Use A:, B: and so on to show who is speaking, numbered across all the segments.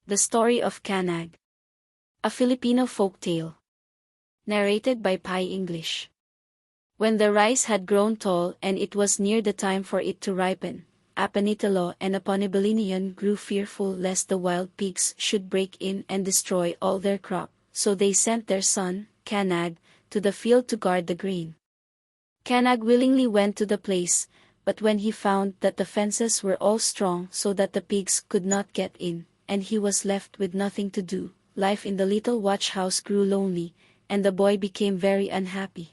A: The Story of Kanag. A Filipino folktale. Narrated by PiEnglish. When the rice had grown tall and it was near the time for it to ripen, Apanitalo and Aponibalinian grew fearful lest the wild pigs should break in and destroy all their crop, so they sent their son, Kanag, to the field to guard the grain. Kanag willingly went to the place, but when he found that the fences were all strong so that the pigs could not get in, and he was left with nothing to do, life in the little watch house grew lonely, and the boy became very unhappy.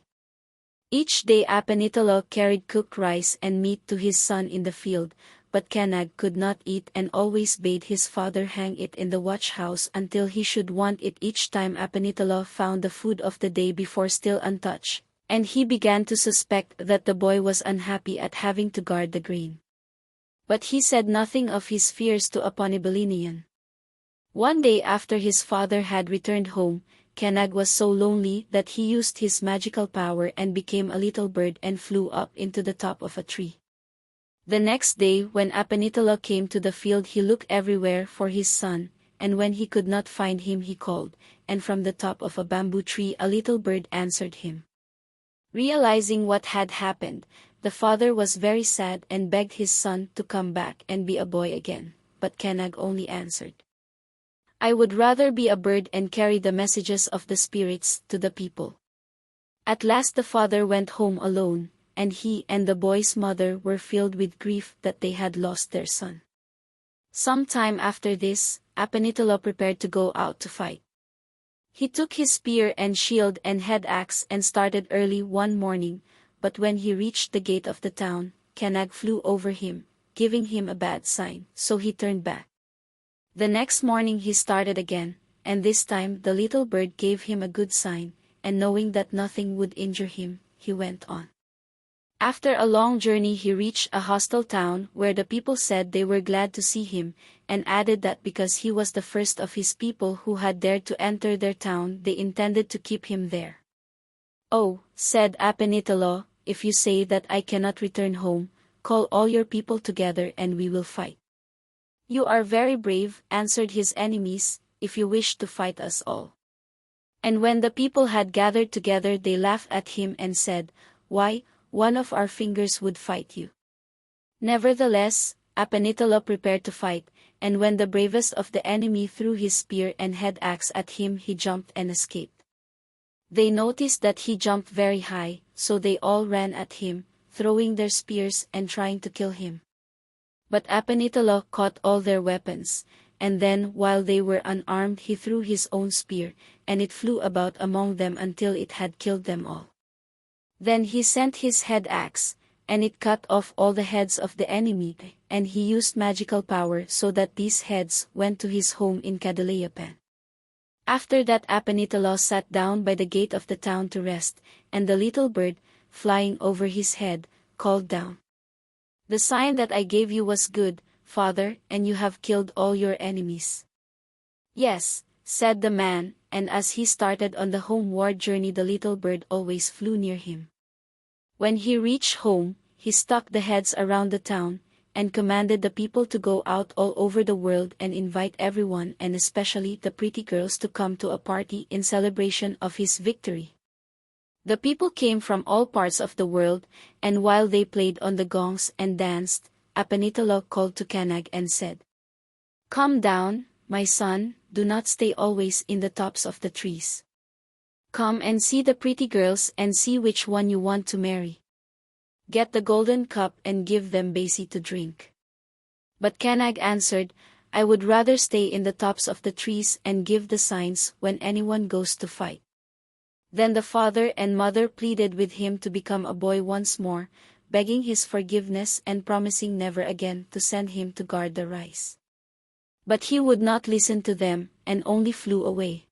A: Each day Apanitalo carried cooked rice and meat to his son in the field, but Kanag could not eat and always bade his father hang it in the watch house until he should want it each time Apanitalo found the food of the day before still untouched, and he began to suspect that the boy was unhappy at having to guard the grain. But he said nothing of his fears to Aponibalinian. One day after his father had returned home, Kanag was so lonely that he used his magical power and became a little bird and flew up into the top of a tree. The next day when Apanitalo came to the field he looked everywhere for his son, and when he could not find him he called, and from the top of a bamboo tree a little bird answered him. Realizing what had happened, the father was very sad and begged his son to come back and be a boy again, but Kanag only answered, "I would rather be a bird and carry the messages of the spirits to the people." At last the father went home alone, and he and the boy's mother were filled with grief that they had lost their son. Some time after this, Apanitalo prepared to go out to fight. He took his spear and shield and head axe and started early one morning, but when he reached the gate of the town, Kanag flew over him, giving him a bad sign, so he turned back. The next morning he started again, and this time the little bird gave him a good sign, and knowing that nothing would injure him, he went on. After a long journey he reached a hostile town where the people said they were glad to see him, and added that because he was the first of his people who had dared to enter their town they intended to keep him there. "Oh," said Apanitalo, "if you say that I cannot return home, call all your people together and we will fight." "You are very brave," answered his enemies, "if you wish to fight us all." And when the people had gathered together they laughed at him and said, "Why, one of our fingers would fight you." Nevertheless, Apanitalo prepared to fight, and when the bravest of the enemy threw his spear and head axe at him he jumped and escaped. They noticed that he jumped very high, so they all ran at him, throwing their spears and trying to kill him. But Apanitalo caught all their weapons, and then while they were unarmed he threw his own spear, and it flew about among them until it had killed them all. Then he sent his head axe, and it cut off all the heads of the enemy, and he used magical power so that these heads went to his home in Cadillapan. After that Apanitalo sat down by the gate of the town to rest, and the little bird, flying over his head, called down, "The sign that I gave you was good, father, and you have killed all your enemies." "Yes," said the man, and as he started on the homeward journey the little bird always flew near him. When he reached home, he stuck the heads around the town, and commanded the people to go out all over the world and invite everyone and especially the pretty girls to come to a party in celebration of his victory. The people came from all parts of the world, and while they played on the gongs and danced, Apanitalo called to Kanag and said, "Come down, my son, do not stay always in the tops of the trees. Come and see the pretty girls and see which one you want to marry. Get the golden cup and give them basi to drink." But Kanag answered, "I would rather stay in the tops of the trees and give the signs when anyone goes to fight." Then the father and mother pleaded with him to become a boy once more, begging his forgiveness and promising never again to send him to guard the rice. But he would not listen to them, and only flew away.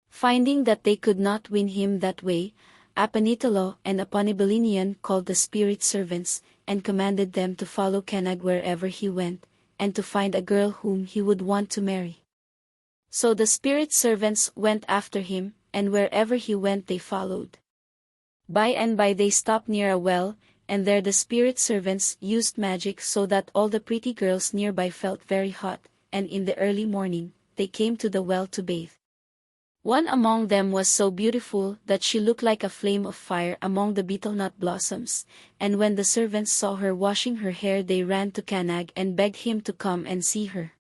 A: Finding that they could not win him that way, Apanitalo and Aponibalinian called the spirit servants, and commanded them to follow Kanag wherever he went, and to find a girl whom he would want to marry. So the spirit servants went after him, and wherever he went they followed. By and by they stopped near a well, and there the spirit servants used magic so that all the pretty girls nearby felt very hot, and in the early morning, they came to the well to bathe. One among them was so beautiful that she looked like a flame of fire among the betelnut blossoms, and when the servants saw her washing her hair they ran to Kanag and begged him to come and see her.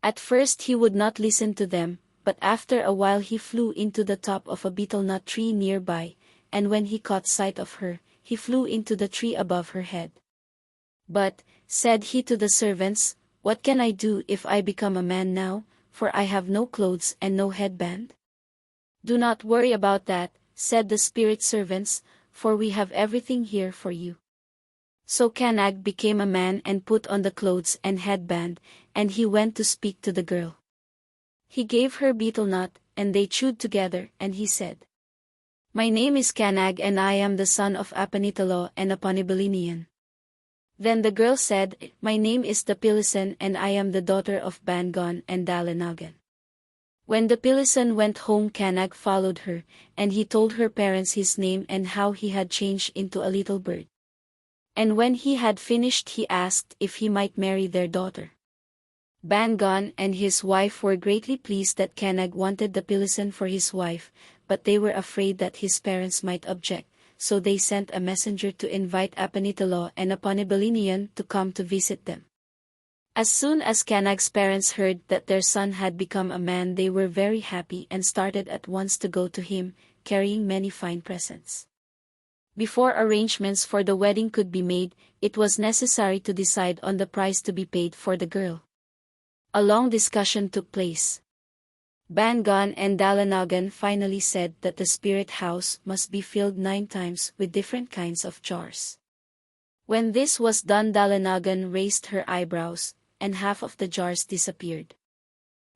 A: At first he would not listen to them, but after a while he flew into the top of a betelnut tree nearby, and when he caught sight of her, he flew into the tree above her head. "But," said he to the servants, "what can I do if I become a man now, for I have no clothes and no headband?" "Do not worry about that," said the spirit servants, "for we have everything here for you." So Kanag became a man and put on the clothes and headband, and he went to speak to the girl. He gave her betel nut, and they chewed together, and he said, "My name is Kanag and I am the son of Apanitalo and Apanibalinian." Then the girl said, "My name is Dapilisan and I am the daughter of Bangon and Dalanagan." When Dapilisan went home Kanag followed her, and he told her parents his name and how he had changed into a little bird. And when he had finished he asked if he might marry their daughter. Bangon and his wife were greatly pleased that Kanag wanted Dapilisan for his wife, but they were afraid that his parents might object, so they sent a messenger to invite Apanitalo and Apanibalinian to come to visit them. As soon as Kanag's parents heard that their son had become a man they were very happy and started at once to go to him, carrying many fine presents. Before arrangements for the wedding could be made, it was necessary to decide on the price to be paid for the girl. A long discussion took place. Bangon and Dalanagan finally said that the spirit house must be filled 9 times with different kinds of jars. When this was done Dalanagan raised her eyebrows, and half of the jars disappeared.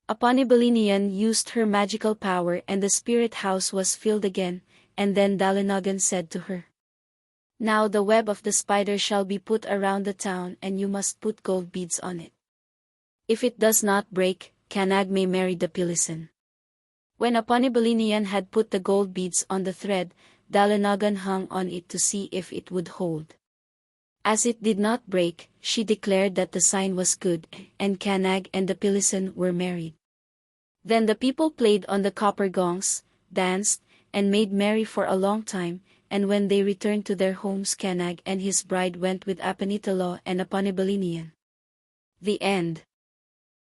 A: Apanibalinian used her magical power and the spirit house was filled again, and then Dalanagan said to her, "Now the web of the spider shall be put around the town and you must put gold beads on it. If it does not break, Kanag may marry Dapilisan." When Apanibalinian had put the gold beads on the thread, Dalanagan hung on it to see if it would hold. As it did not break, she declared that the sign was good, and Kanag and Dapilisan were married. Then the people played on the copper gongs, danced, and made merry for a long time, and when they returned to their homes Kanag and his bride went with Apanitalo and Apanibalinian. The end.